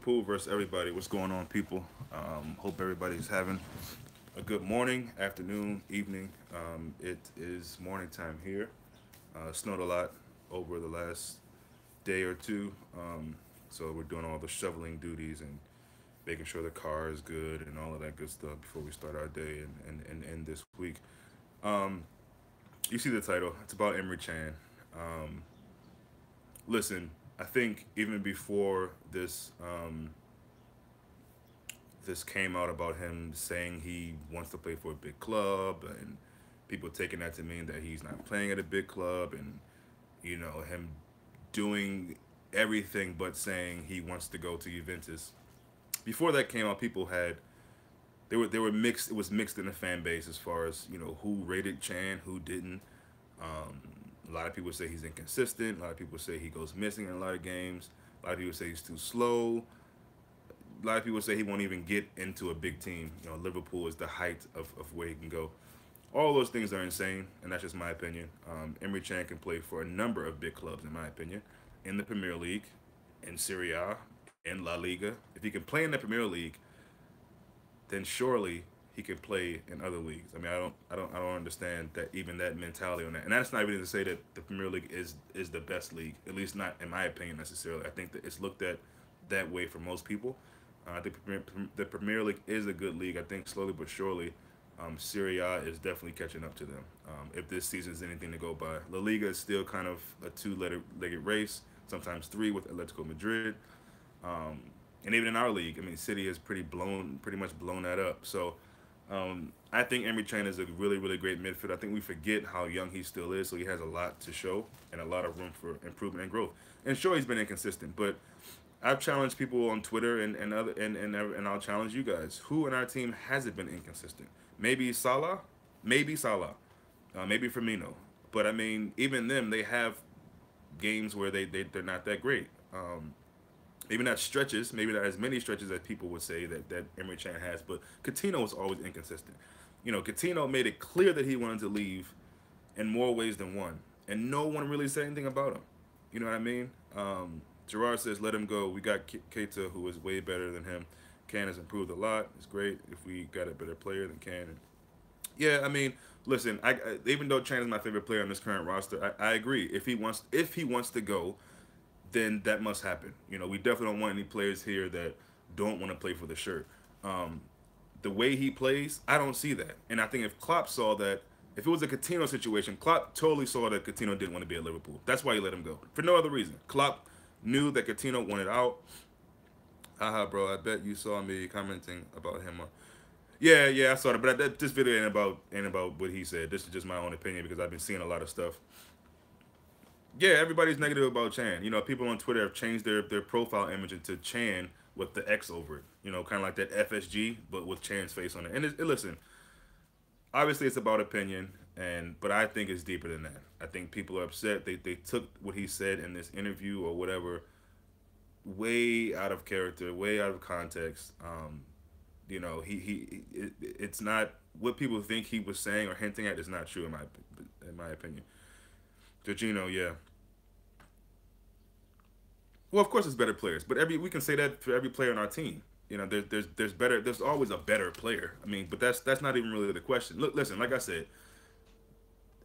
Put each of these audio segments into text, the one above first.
Liverpool versus everybody. What's going on, people? Hope everybody's having a good morning, afternoon, evening. It is morning time here. Snowed a lot over the last day or two, so we're doing all the shoveling duties and making sure the car is good and all of that good stuff before we start our day and end this week. Um, you see the title. It's about Emre Chan. Um, Listen, I think even before this came out about him saying he wants to play for a big club and people taking that to mean that he's not playing at a big club and him doing everything but saying he wants to go to Juventus. Before that came out, people had they were mixed. It was mixed in the fan base as far as who rated Chan, who didn't. Um, a lot of people say he's inconsistent. A lot of people say he goes missing in a lot of games. A lot of people say he's too slow. A lot of people say he won't even get into a big team. Liverpool is the height of where he can go. All those things are insane, and that's just my opinion. Emre Can can play for a number of big clubs, in my opinion, in the Premier League, in Serie A, in La Liga. If he can play in the Premier League, then surely he can play in other leagues. I mean, I don't understand that even that mentality on that. And that's not even to say that the Premier League is the best league, at least not in my opinion necessarily. I think that it's looked at that way for most people. I think the Premier League is a good league. I think slowly but surely, Serie A is definitely catching up to them. If this season is anything to go by, La Liga is still kind of a two-legged race, sometimes three with Atletico Madrid. Um, and even in our league, I mean, City has pretty much blown that up. So I think Emre Can is a really, really great midfielder. I think we forget how young he still is, so he has a lot to show and a lot of room for improvement and growth. And sure, he's been inconsistent, but I've challenged people on Twitter and I'll challenge you guys. Who in our team hasn't been inconsistent? Maybe Salah, maybe Firmino. But I mean, even them, they have games where they're not that great. Maybe not stretches, maybe not as many stretches as people would say that Emre Can has, but Coutinho was always inconsistent. Coutinho made it clear that he wanted to leave in more ways than one, and no one really said anything about him. You know what I mean? Gerard says, let him go. We got Keita, who is way better than him. Can has improved a lot. It's great if we got a better player than Can. And yeah, I mean, listen, even though Chan is my favorite player on this current roster, I agree. If he wants to go, then that must happen. We definitely don't want any players here that don't want to play for the shirt. The way he plays, I don't see that. And I think if Klopp saw that, if it was a Coutinho situation, Klopp totally saw that Coutinho didn't want to be at Liverpool. That's why he let him go. For no other reason. Klopp knew that Coutinho wanted out. Haha, bro, I bet you saw me commenting about him. Yeah, I saw it. But this video ain't about what he said. This is just my own opinion because I've been seeing a lot of stuff. Yeah, everybody's negative about Chan. People on Twitter have changed their profile image into Chan with the X over it. Kind of like that FSG, but with Chan's face on it. And listen, obviously it's about opinion, but I think it's deeper than that. I think people are upset. They took what he said in this interview or whatever way out of character, way out of context. It's not what people think he was saying or hinting at is not true in my opinion. Jorginho, yeah. Well, of course, it's better players, but we can say that for every player on our team. There's better. There's always a better player. I mean, but that's not even really the question. Look, listen, like I said,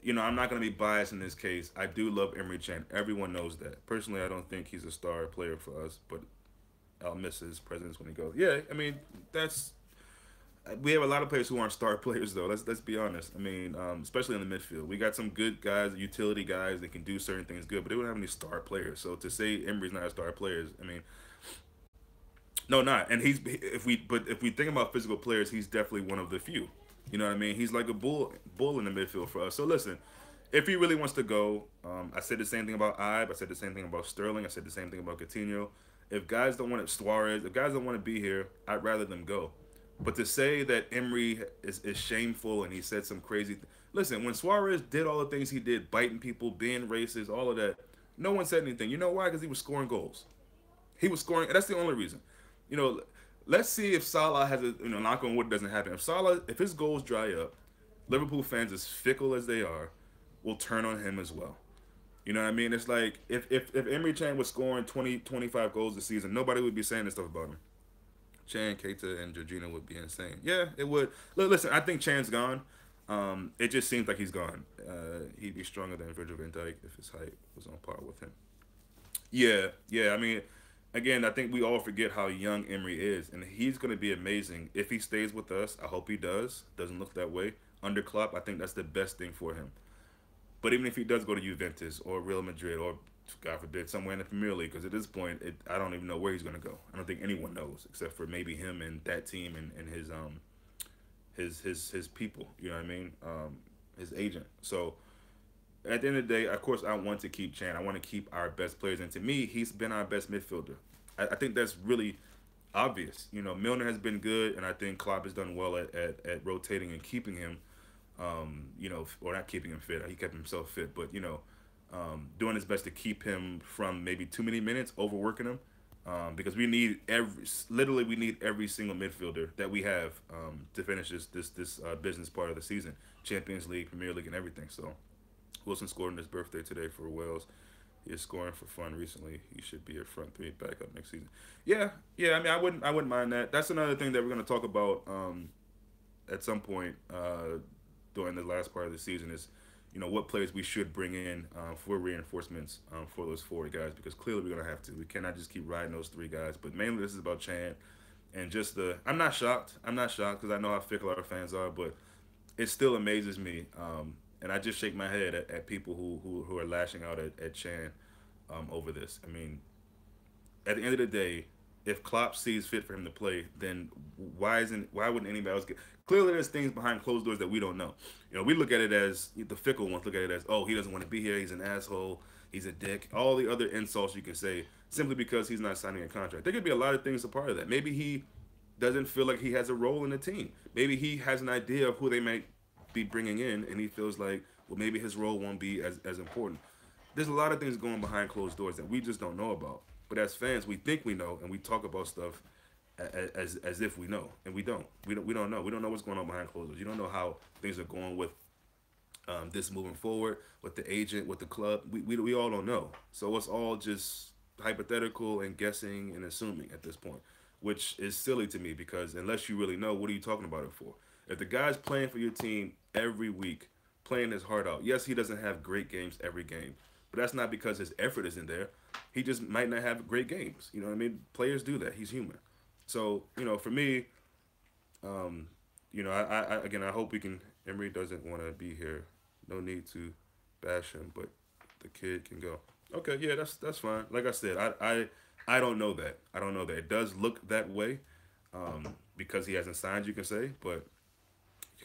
I'm not going to be biased in this case. I do love Emre Can. Everyone knows that. Personally, I don't think he's a star player for us, but I'll miss his presence when he goes. Yeah, I mean, we have a lot of players who aren't star players, though. Let's be honest. I mean, especially in the midfield, we got some good guys, utility guys that can do certain things good, but they don't have any star players. So to say Emery's not a star player, I mean, no, not. And if we think about physical players, he's definitely one of the few. You know what I mean? He's like a bull in the midfield for us. So listen, if he really wants to go, I said the same thing about Ibe. I said the same thing about Sterling. I said the same thing about Coutinho. If guys don't want it, Suarez. If guys don't want to be here, I'd rather them go. But to say that Emery is shameful and he said some crazy listen, when Suarez did all the things he did, biting people, being racist, all of that, no one said anything. You know why? Because he was scoring goals. He was scoring. That's the only reason. Let's see if Salah has a knock on wood doesn't happen. If his goals dry up, Liverpool fans, as fickle as they are, will turn on him as well. You know what I mean? It's like if Emery Chan was scoring 20 25 goals this season, nobody would be saying this stuff about him. Chan, Keita, and Georgina would be insane. Yeah, it would. Listen, I think Chan's gone. It just seems like he's gone. He'd be stronger than Virgil van Dijk if his height was on par with him. Yeah, yeah. I mean, again, I think we all forget how young Emery is, and he's going to be amazing if he stays with us. I hope he does. Doesn't look that way under Klopp. I think that's the best thing for him. But even if he does go to Juventus or Real Madrid or God forbid somewhere in the Premier League, because at this point, I don't even know where he's going to go. I don't think anyone knows except for maybe him and that team and his people. You know what I mean? His agent. So at the end of the day, of course, I want to keep Chan. I want to keep our best players, and to me, he's been our best midfielder. I think that's really obvious. You know, Milner has been good, and I think Klopp has done well at rotating and keeping him. You know, or not keeping him fit. He kept himself fit, but doing his best to keep him from maybe too many minutes, overworking him. Because we need literally we need every single midfielder that we have to finish this business part of the season, Champions League, Premier League, and everything. So Wilson scored on his birthday today for Wales. He is scoring for fun recently. He should be a front three backup next season. Yeah, yeah. I mean, I wouldn't mind that. That's another thing that we're going to talk about at some point during the last part of the season is, what players we should bring in for reinforcements for those 4 guys, because clearly we're gonna have to. We cannot just keep riding those 3 guys. But mainly this is about Chan and just the. I'm not shocked. I'm not shocked because I know how fickle our fans are, but it still amazes me. And I just shake my head at people who are lashing out at Chan over this. I mean, at the end of the day, if Klopp sees fit for him to play, then why wouldn't anybody else get? Clearly, there's things behind closed doors that we don't know. We look at it as the fickle ones look at it as, oh, he doesn't want to be here. He's an asshole. He's a dick. All the other insults you can say simply because he's not signing a contract. There could be a lot of things a part of that. Maybe he doesn't feel like he has a role in the team. Maybe he has an idea of who they might be bringing in, and he feels like, well, maybe his role won't be as important. There's a lot of things going behind closed doors that we just don't know about. But as fans, we think we know, and we talk about stuff as if we know, and we don't. We don't know. We don't know what's going on behind closed doors. You don't know how things are going with this moving forward, with the agent, with the club. We all don't know. So it's all just hypothetical and guessing and assuming at this point, which is silly to me because unless you really know, what are you talking about it for? If the guy's playing for your team every week, playing his heart out, yes, he doesn't have great games every game, but that's not because his effort isn't there. He just might not have great games. You know what I mean? Players do that. He's human. So, for me, I again, I hope we can. Emery doesn't want to be here. No need to bash him, but the kid can go. Okay, yeah, that's fine. Like I said, I don't know that. I don't know that. It does look that way because he hasn't signed, you can say, but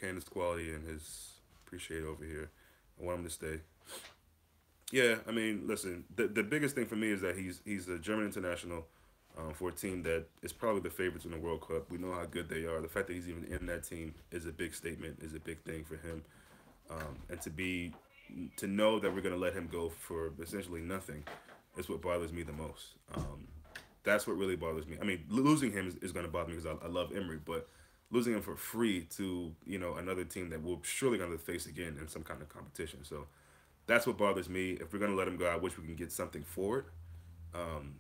Candace quality and his appreciate over here. I want him to stay. Yeah, I mean, listen, the biggest thing for me is that he's a German international for a team that is probably the favorites in the World Cup. We know how good they are. The fact that he's even in that team is a big statement, is a big thing for him. And to know that we're going to let him go for essentially nothing is what bothers me the most. That's what really bothers me. I mean, losing him is going to bother me because I love Emery, but losing him for free to another team that we're surely going to face again in some kind of competition. So that's what bothers me. If we're going to let him go, I wish we can get something for it.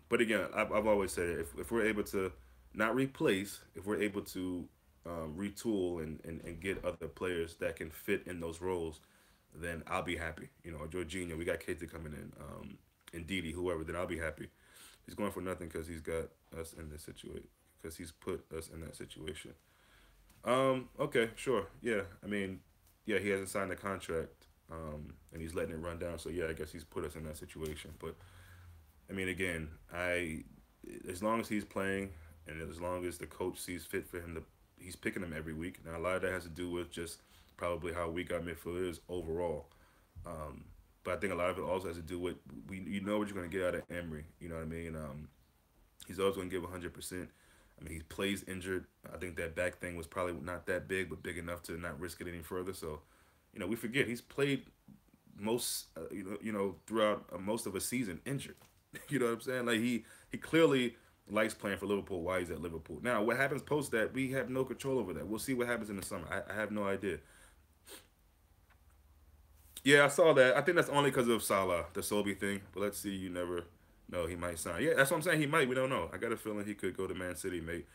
But again, I've always said it, if we're able to not replace, if we're able to retool and get other players that can fit in those roles, then I'll be happy. Jorginho, we got Keita coming in, and Didi, whoever, then I'll be happy. He's going for nothing because he's got us in this situation, because he's put us in that situation. Okay, sure. Yeah, I mean, yeah, he hasn't signed a contract, and he's letting it run down. So yeah, I guess he's put us in that situation. But I mean, again, as long as he's playing and as long as the coach sees fit for him he's picking him every week. Now a lot of that has to do with just probably how weak our midfield is overall. But I think a lot of it also has to do with you know what you're going to get out of Emery. You know what I mean? He's always going to give 100%. I mean, he plays injured. I think that back thing was probably not that big, but big enough to not risk it any further. So, we forget he's played most, throughout most of a season injured. You know what I'm saying? Like he clearly likes playing for Liverpool while he's at Liverpool. Now, what happens post that, we have no control over that. We'll see what happens in the summer. I have no idea. Yeah, I saw that. I think that's only because of Salah, the Solby thing. But let's see. You never know. He might sign. Yeah, that's what I'm saying. He might. We don't know. I got a feeling he could go to Man City, mate.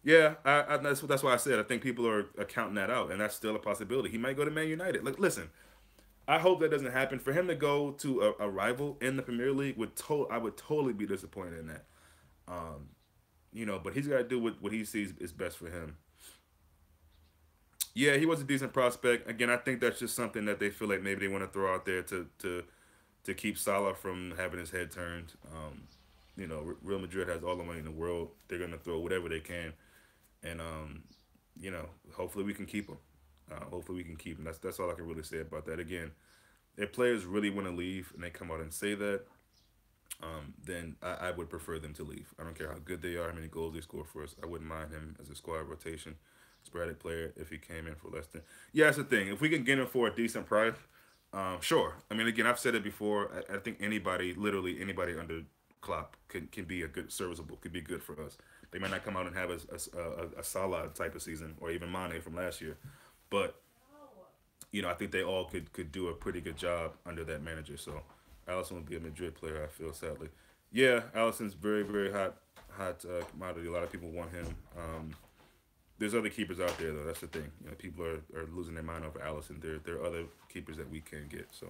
Yeah, that's why I said I think people are counting that out, and that's still a possibility. He might go to Man United. Like, listen, I hope that doesn't happen. For him to go to a rival in the Premier League I would totally be disappointed in that. But he's got to do what he sees is best for him. Yeah, he was a decent prospect. Again, I think that's just something that they feel like maybe they want to throw out there to keep Salah from having his head turned. Real Madrid has all the money in the world. They're gonna throw whatever they can, and hopefully we can keep him. Hopefully we can keep him. That's all I can really say about that. Again, if players really want to leave and they come out and say that, then I would prefer them to leave. I don't care how good they are, how many goals they score for us. I wouldn't mind him as a squad rotation, sporadic player if he came in for less than. Yeah, that's the thing. If we can get him for a decent price, sure. I mean, again, I've said it before. I think anybody, literally anybody under Klopp, can be a good serviceable, could be good for us. They might not come out and have a Salah type of season or even Mane from last year, but I think they all could do a pretty good job under that manager. So Allison would be a Madrid player. I feel sadly. Yeah, Allison's very hot commodity. A lot of people want him. There's other keepers out there though. That's the thing. People are losing their mind over Allison. There are other keepers that we can get. So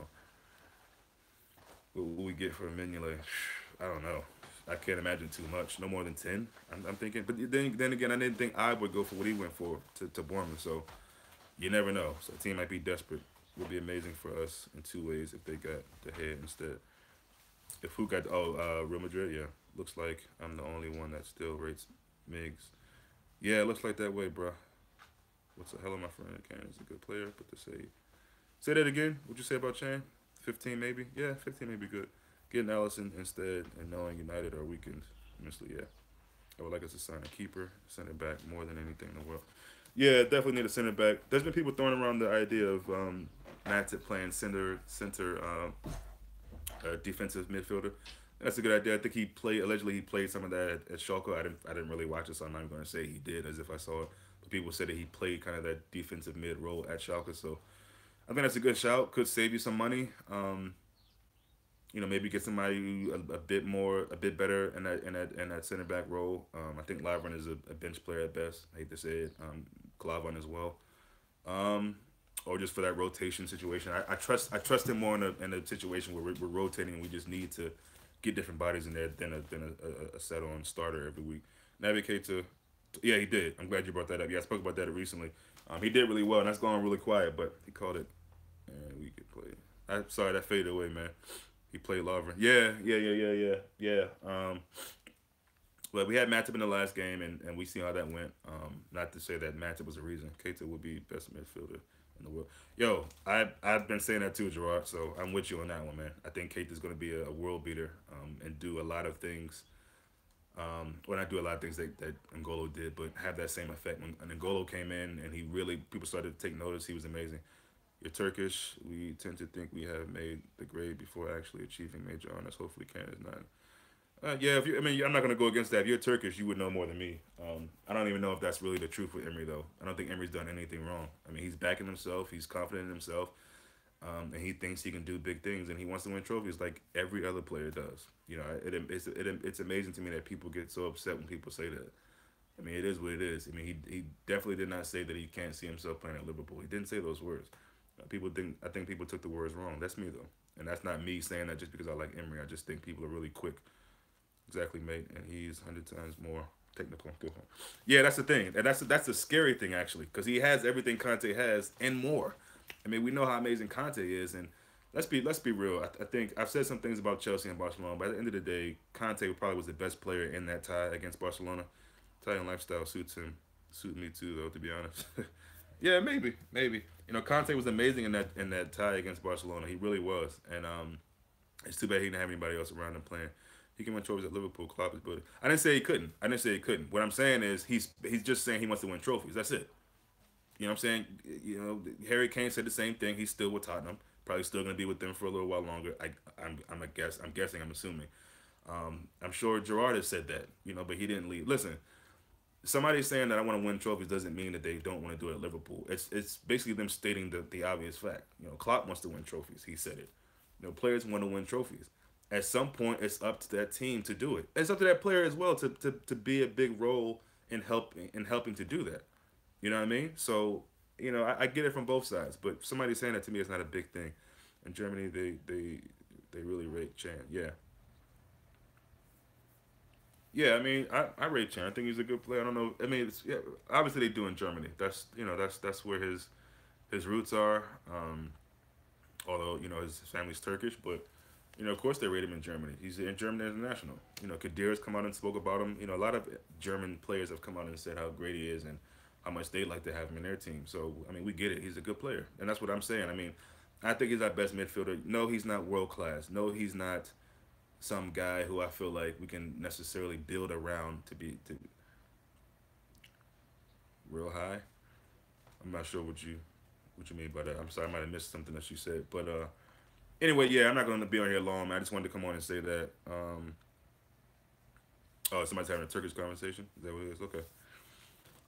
what will we get for Mignolet? I don't know. I can't imagine too much. No more than 10. I'm thinking. But then again, I didn't think I would go for what he went for to Bournemouth. So you never know. So the team might be desperate. It would be amazing for us in two ways if they got the head instead. If who got Real Madrid, yeah. Looks like I'm the only one that still rates Miggs. Yeah, it looks like that way, bro. What's the hell of my friend? Can is a good player, but to say that again. What'd you say about Chan? 15 maybe. Yeah, 15 may be good. Getting Allison instead and knowing United are weakened immensely. Yeah, I would like us to sign a keeper, center back more than anything in the world. Yeah, definitely need a center back. There's been people throwing around the idea of Matip playing center defensive midfielder. That's a good idea. I think he played allegedly he played some of that at Schalke. I didn't really watch it, so I'm not going to say he did as if I saw it. But people said that he played kind of that defensive mid role at Schalke. So I think that's a good shout. Could save you some money. Maybe get somebody a bit more, a bit better in that center back role. I think Laverne is a bench player at best. I hate to say it. Klavan as well. Um, or just for that rotation situation. I trust him more in a situation where we're rotating and we just need to get different bodies in there than a set on starter every week. Navigate to yeah, he did. I'm glad you brought that up. Yeah, I spoke about that recently. He did really well, and that's going really quiet, but he called it, and we could play. I'm sorry, that faded away, man. He played Laverne. Yeah. But we had Matip in the last game, and we see how that went. Not to say that Matip was a reason. Keita would be best midfielder in the world. Yo, I've been saying that too, Gerard. So I'm with you on that one, man. I think Keita's going to be a world beater and do a lot of things. Well, not do a lot of things that N'Golo did, but have that same effect. When N'Golo came in and he really people started to take notice, he was amazing. You're Turkish. We tend to think we have made the grade before actually achieving major honors. Hopefully, Canada's not. Yeah, I'm not gonna go against that. If you're Turkish, you would know more than me. I don't even know if that's really the truth with Emery, though. I don't think Emery's done anything wrong. I mean, he's backing himself. He's confident in himself, and he thinks he can do big things, and he wants to win trophies like every other player does. It's amazing to me that people get so upset when people say that. I mean, it is what it is. I mean, he definitely did not say that he can't see himself playing at Liverpool. He didn't say those words. I think people took the words wrong. That's me though, and that's not me saying that just because I like Emery. I just think people are really quick. Exactly, mate, and he's 100 times more technical. Good one. Yeah, that's the thing, and that's the scary thing actually, because he has everything Conte has and more. I mean, we know how amazing Conte is, and let's be real. I think I've said some things about Chelsea and Barcelona, but at the end of the day, Conte probably was the best player in that tie against Barcelona. Italian lifestyle suits him, suit me too, though. To be honest, yeah, maybe. Conte was amazing in that tie against Barcelona. He really was, and it's too bad he didn't have anybody else around him playing. He can win trophies at Liverpool. Klopp is building. I didn't say he couldn't. I didn't say he couldn't. What I'm saying is he's just saying he wants to win trophies. That's it. You know what I'm saying? Harry Kane said the same thing. He's still with Tottenham. Probably still going to be with them for a little while longer. I'm a guess. I'm guessing. I'm assuming. I'm sure Gerard has said that. But he didn't leave. Listen, somebody saying that I want to win trophies doesn't mean that they don't want to do it at Liverpool. It's basically them stating the obvious fact. Klopp wants to win trophies. He said it. Players want to win trophies. At some point, it's up to that team to do it. It's up to that player as well to be a big role in helping to do that. You know what I mean? So I get it from both sides, but somebody saying that to me is not a big thing. In Germany, they really rate Chan. Yeah, yeah. I mean, I rate Chan. I think he's a good player. I don't know. I mean, yeah, obviously they do in Germany. That's where his roots are. Although his family's Turkish, but of course they rate him in Germany. He's in German international. Kadir's come out and spoke about him. A lot of German players have come out and said how great he is and how much they'd like to have him in their team. So I mean, we get it. He's a good player, and that's what I'm saying. I mean, I think he's our best midfielder. No, he's not world class. No, he's not some guy who I feel like we can necessarily build around to real high. I'm not sure what you mean by that. I'm sorry, I might have missed something that you said, but anyway, yeah, I'm not going to be on here long, man. I just wanted to come on and say that. Oh, somebody's having a Turkish conversation. Is that what it is? Okay.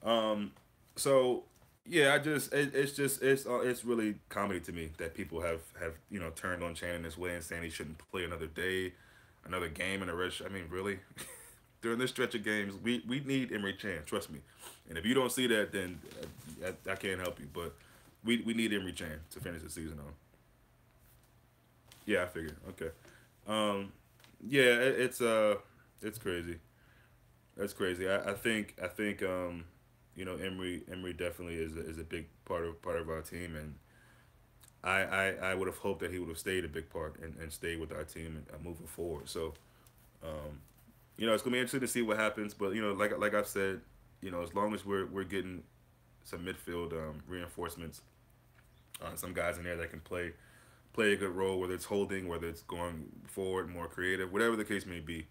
Um, so yeah, it's really comedy to me that people have turned on Chan in this way and saying he shouldn't play another day, another game in a rush. I mean, really, during this stretch of games, we need Emre Chan. Trust me. And if you don't see that, then I can't help you. But we need Emre Chan to finish the season on. Yeah, I figured. Okay. Um, yeah, it's crazy. That's crazy. I think Emery definitely is a big part of our team, and I would have hoped that he would have stayed a big part and stayed with our team and moving forward. So um, it's gonna be interesting to see what happens. But like I've said, as long as we're getting some midfield reinforcements, some guys in there that can play a good role, whether it's holding, whether it's going forward, more creative, whatever the case may be.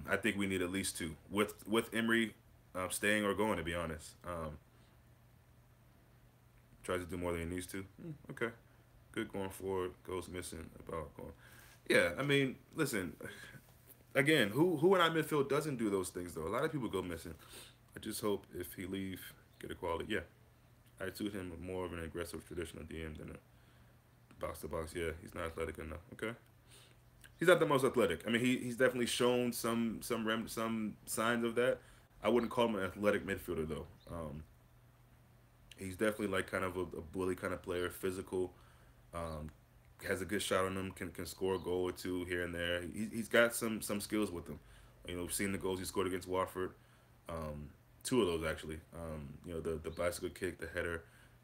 I think we need at least two with Emery staying or going. To be honest, tries to do more than he needs to. Okay, good going forward. Goes missing about going. Yeah, I mean, listen. Again, who in our midfield doesn't do those things though? A lot of people go missing. I just hope if he leave, get a quality. Yeah, I suit him more of an aggressive traditional DM than a box to box. Yeah, he's not athletic enough. Okay. He's not the most athletic. I mean, he's definitely shown some signs of that. I wouldn't call him an athletic midfielder though. He's definitely like kind of a bully kind of player, physical. Um, has a good shot on him. Can score a goal or two here and there. He's got some skills with him. We've seen the goals he scored against Watford. Two of those actually. The bicycle kick, the header.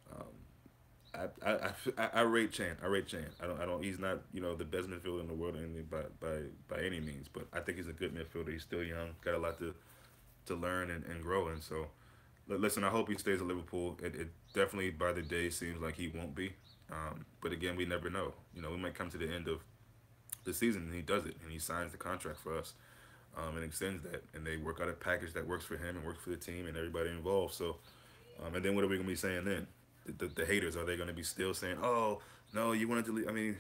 Um, I rate Chan. I rate Chan. I don't. He's not the best midfielder in the world by any means, but I think he's a good midfielder. He's still young, got a lot to learn and grow in. So, listen, I hope he stays at Liverpool. It definitely by the day seems like he won't be. But again, we never know. We might come to the end of the season and he does it and he signs the contract for us and extends that, and they work out a package that works for him and works for the team and everybody involved. So, and then what are we gonna be saying then? The haters, are they going to be still saying, "Oh no, you wanted to leave"? I mean,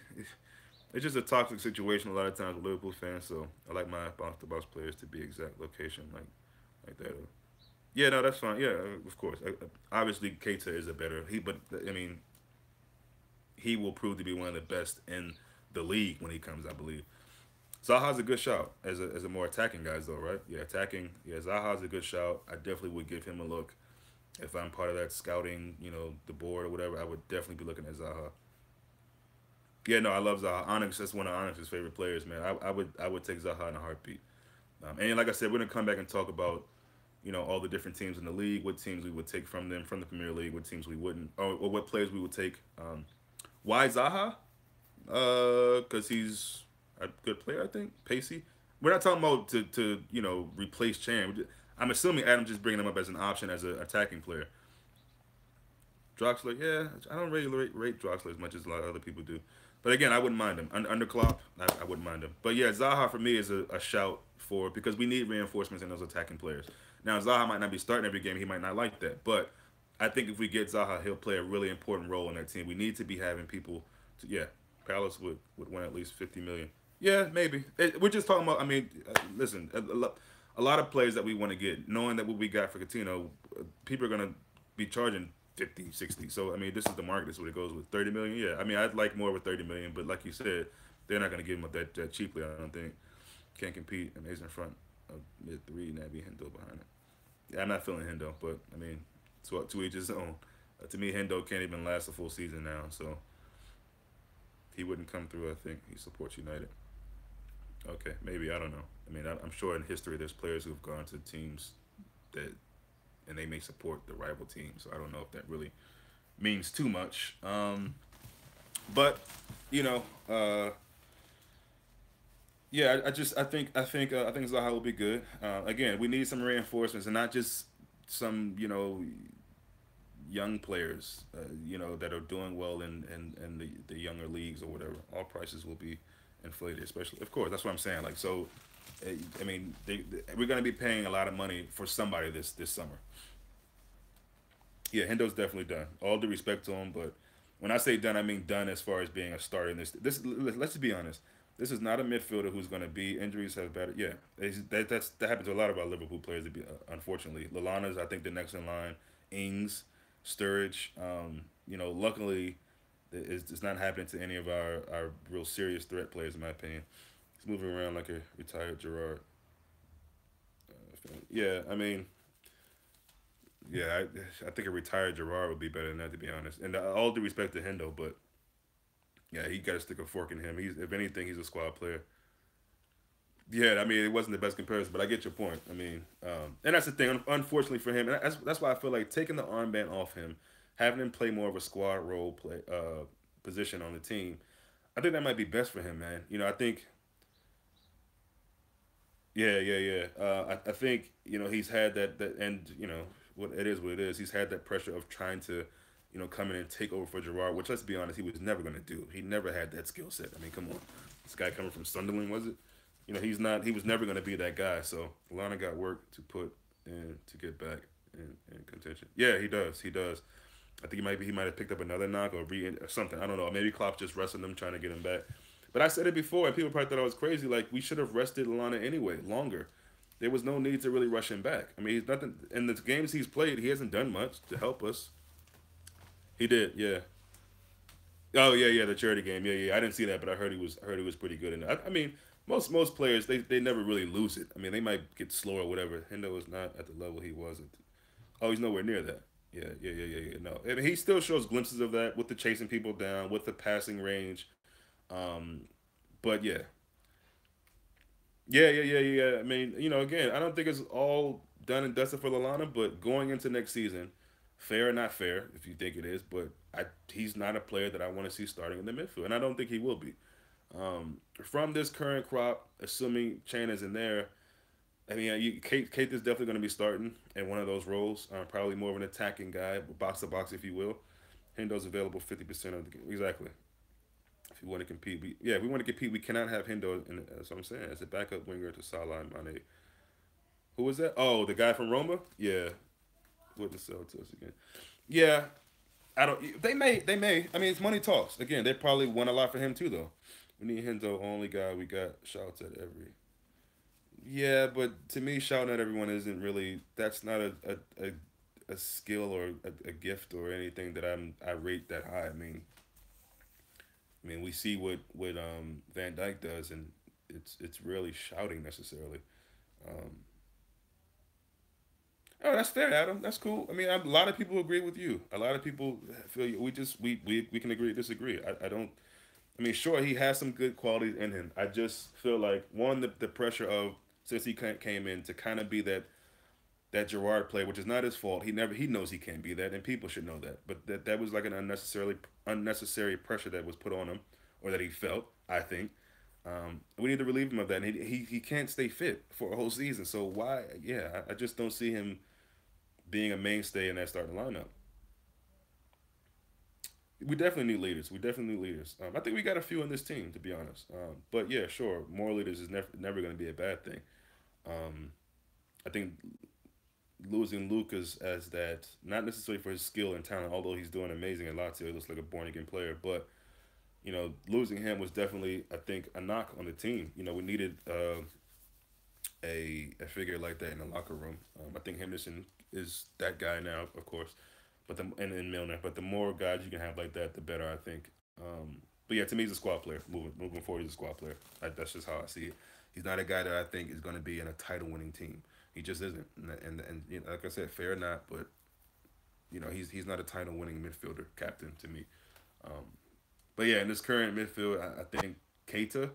it's just a toxic situation a lot of times with Liverpool fans. So I like my bounce to bounce players to be exact location like that. Yeah, no, that's fine. Yeah, of course. Obviously, Keita is a better but I mean, he will prove to be one of the best in the league when he comes, I believe. Zaha's a good shout as a more attacking guys though, right? Yeah, attacking. Yeah, Zaha's a good shout. I definitely would give him a look. If I'm part of that scouting, the board or whatever, I would definitely be looking at Zaha. Yeah, no, I love Zaha. Onyx, that's one of Onyx's favorite players, man. I would take Zaha in a heartbeat. And like I said, we're gonna come back and talk about all the different teams in the league, what teams we would take from them from the Premier League, what teams we wouldn't, or what players we would take. Why Zaha? Because he's a good player, I think. Pacey. We're not talking about to replace Chan. I'm assuming Adam just bringing him up as an option as an attacking player. Draxler, yeah, I don't really rate Draxler as much as a lot of other people do. But again, I wouldn't mind him. Under Klopp, I wouldn't mind him. But yeah, Zaha for me is a shout for because we need reinforcements in those attacking players. Now Zaha might not be starting every game. He might not like that. But I think if we get Zaha, he'll play a really important role in that team. We need to be having people. Yeah, Palace would win at least 50 million. Yeah, maybe. We're just talking about. I mean, listen. a lot of players that we want to get, knowing that what we got for Coutinho, people are gonna be charging 50, 60. So I mean, this is the market. This is what it goes with 30 million. Yeah, I mean, I'd like more with 30 million, but like you said, they're not gonna give him up that cheaply. I don't think. Can't compete, and he's in front of mid three, Naby Hendo behind it. Yeah, I'm not feeling Hendo, but I mean, to each his own. To me, Hendo can't even last a full season now, so he wouldn't come through. I think he supports United. Okay, maybe I don't know. I mean, I'm sure in history there's players who've gone to teams that and they may support the rival team. So I don't know if that really means too much. But you know, yeah, I think Zaha will be good. Again, we need some reinforcements and not just some young players that are doing well in the younger leagues or whatever. All prices will be inflated, especially of course. That's what I'm saying. Like so, I mean, we're going to be paying a lot of money for somebody this summer. Yeah, Hendo's definitely done. All due respect to him, but when I say done, I mean done as far as being a starter in this. Let's just be honest. This is not a midfielder who's going to be injuries have better. Yeah, that happens to a lot of our Liverpool players. Unfortunately, Lalana's I think the next in line. Ings, Sturridge. Luckily, it's not happening to any of our real serious threat players in my opinion. He's moving around like a retired Gerard. Yeah, I mean, yeah, I think a retired Gerard would be better than that, to be honest. And all due respect to Hendo, but yeah, he got to stick a fork in him. He's, if anything, he's a squad player. Yeah, I mean, it wasn't the best comparison, but I get your point. I mean, and that's the thing. Unfortunately for him, and that's why I feel like taking the armband off him, having him play more of a squad role play position on the team, I think that might be best for him, man. I think yeah, yeah, yeah. I think he's had that, and what it is, what it is. He's had that pressure of trying to, come in and take over for Gerard, which let's be honest, he was never going to do. He never had that skill set. I mean, come on, this guy coming from Sunderland, was it? He's not. He was never going to be that guy. So Lana got work to put in to get back in contention. Yeah, he does. He does. I think he might have picked up another knock or something. I don't know. Maybe Klopp just resting him, trying to get him back. But I said it before, and people probably thought I was crazy. Like we should have rested Lana anyway, longer. There was no need to really rush him back. I mean, he's nothing in the games he's played. He hasn't done much to help us. He did, yeah. Oh yeah, yeah, the charity game. Yeah, yeah. I didn't see that, but I heard he was pretty good in it. I mean, most players they never really lose it. I mean, they might get slow or whatever. Hendo is not at the level he was at. Oh, he's nowhere near that. Yeah, yeah, yeah, yeah, yeah. No, I mean, he still shows glimpses of that with the chasing people down, with the passing range. Um, but yeah, yeah, yeah, yeah, yeah. I mean, again, I don't think it's all done and dusted for Lalana, but going into next season, fair or not fair, if you think it is, but he's not a player that I want to see starting in the midfield, and I don't think he will be. From this current crop, assuming Chan is in there, I mean, Kate is definitely going to be starting in one of those roles. Probably more of an attacking guy, box to box, if you will. Hendo's available 50% of the game. Exactly. If you want to compete, if we want to compete, we cannot have Hendo. That's what I'm saying. As a backup winger to Salah and Mane. Who was that? Oh, the guy from Roma. Yeah, wouldn't sell to us again. Yeah, I don't. They may. They may. I mean, it's money talks. Again, they probably want a lot for him too, though. We need Hendo. Only guy we got shouts at every. Yeah, but to me, shouting at everyone isn't really. That's not a skill or a gift or anything that I rate that high. I mean, we see what Van Dyke does, and it's really shouting necessarily. Um, oh, that's fair, Adam. That's cool. I mean, a lot of people agree with you. A lot of people feel you. We can agree to disagree. I don't. I mean, sure, he has some good qualities in him. I just feel like one the pressure of since he came in to kind of be that Gerard play, which is not his fault. He knows he can't be that, and people should know that. But that was like an unnecessary pressure that was put on him, or that he felt. I think we need to relieve him of that. And he can't stay fit for a whole season. So why? Yeah, I just don't see him being a mainstay in that starting lineup. We definitely need leaders. We definitely need leaders. I think we got a few on this team, to be honest. But yeah, sure, more leaders is never going to be a bad thing. Um, I think losing Lucas as that, not necessarily for his skill and talent, although he's doing amazing at Lazio, he looks like a born again player. But losing him was definitely, I think, a knock on the team. We needed a figure like that in the locker room. I think Henderson is that guy now, of course, but and Milner. But the more guys you can have like that, the better, I think. But yeah, to me, he's a squad player. Moving forward, he's a squad player. That's just how I see it. He's not a guy that I think is going to be in a title winning team. He just isn't. And you know, like I said, fair or not, but he's not a title winning midfielder captain to me. Um, but yeah, in this current midfield, I think Keita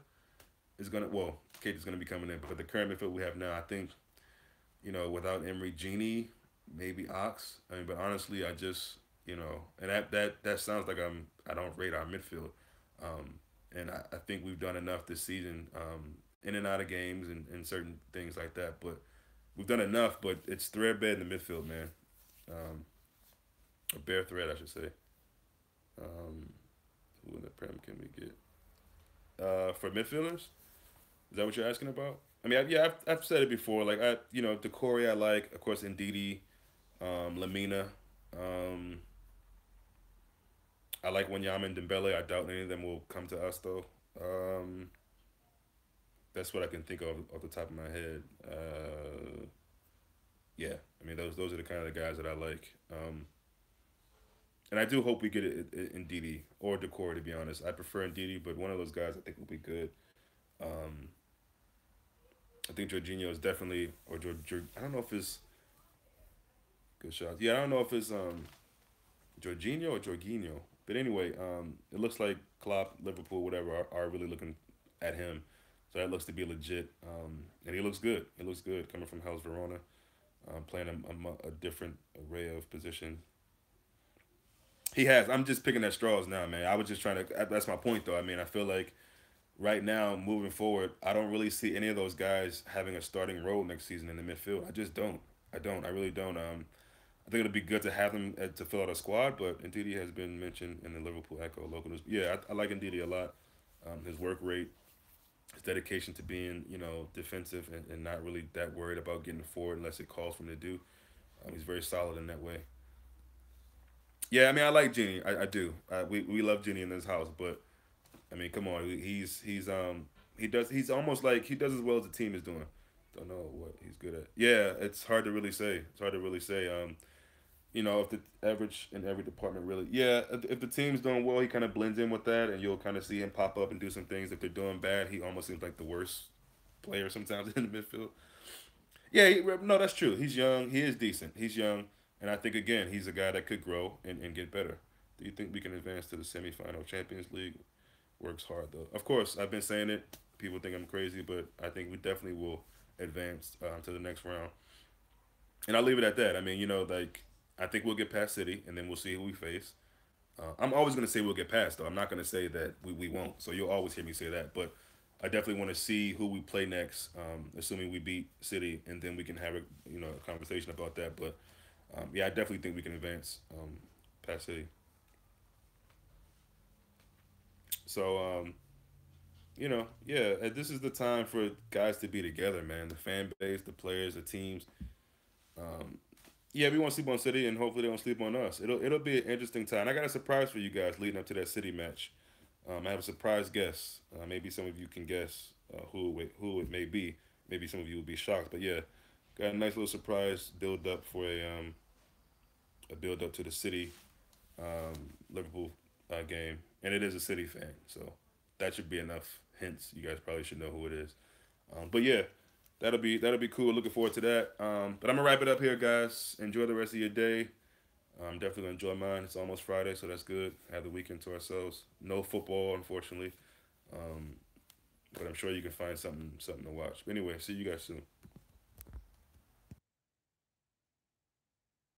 is gonna Keita's gonna be coming in. But the current midfield we have now, I think without Emery, Genie, maybe Ox. I mean, but honestly, I just and that sounds like I don't rate our midfield. And I think we've done enough this season, in and out of games and certain things like that. But we've done enough, but it's threadbare in the midfield, man. Um, a bare thread, I should say. Um, who in the Prem can we get? For midfielders, is that what you're asking about? I mean, I've said it before. Like Decore I like, of course, Ndidi, Lamina. Um, I like Wanyama and Dembele. I doubt any of them will come to us though. Um, that's what I can think of off the top of my head. Yeah, I mean those are the kind of the guys that I like. And I do hope we get it in Ndidi or Decore. To be honest, I prefer Ndidi, but one of those guys I think will be good. Um, I think Jorginho is definitely I don't know if it's good shots. Yeah, I don't know if it's Jorginho or Jorginho. But anyway, it looks like Klopp, Liverpool, whatever, are really looking at him. So that looks to be legit. And he looks good. He looks good coming from Hells Verona, playing a different array of position. He has. I'm just picking at straws now, man. I was just trying to. That's my point, though. I mean, I feel like right now, moving forward, I don't really see any of those guys having a starting role next season in the midfield. I just don't. I don't. I really don't. I think it'll be good to have him to fill out a squad, but Ndidi has been mentioned in the Liverpool Echo local news. Yeah, I like Ndidi a lot. His work rate, his dedication to being, defensive and not really that worried about getting forward unless it calls for him to do. He's very solid in that way. Yeah, I mean, I like Genie. I do. We love Genie in this house, but I mean, come on, he's almost like he does as well as the team is doing. Don't know what he's good at. Yeah, it's hard to really say. It's hard to really say. If the average in every department really, yeah, if the team's doing well, he kind of blends in with that, and you'll kind of see him pop up and do some things. If they're doing bad, he almost seems like the worst player sometimes in the midfield. Yeah, no, that's true. He's young. He is decent. He's young, and I think again, he's a guy that could grow and get better. Do you think we can advance to the semifinal Champions League? Works hard though. Of course, I've been saying it. People think I'm crazy, but I think we definitely will advance to the next round. And I'll leave it at that. I mean, like I think we'll get past City, and then we'll see who we face. I'm always going to say we'll get past, though. I'm not going to say that we won't. So you'll always hear me say that. But I definitely want to see who we play next, assuming we beat City, and then we can have a conversation about that. But yeah, I definitely think we can advance past City. So yeah, this is the time for guys to be together, man. The fan base, the players, the teams. Um, Yeah, we won't sleep on City, and hopefully they don't sleep on us. It'll be an interesting time. I got a surprise for you guys leading up to that City match. I have a surprise guest. Maybe some of you can guess who it may be. Maybe some of you will be shocked, but yeah, got a nice little surprise build up for a build up to the City Liverpool game, and it is a City fan, so that should be enough hints. You guys probably should know who it is. But yeah, that'll be cool. Looking forward to that. But I'm gonna wrap it up here, guys. Enjoy the rest of your day. I'm definitely gonna enjoy mine. It's almost Friday, so that's good. Have the weekend to ourselves. No football, unfortunately, um, but I'm sure you can find something to watch. But anyway, see you guys soon.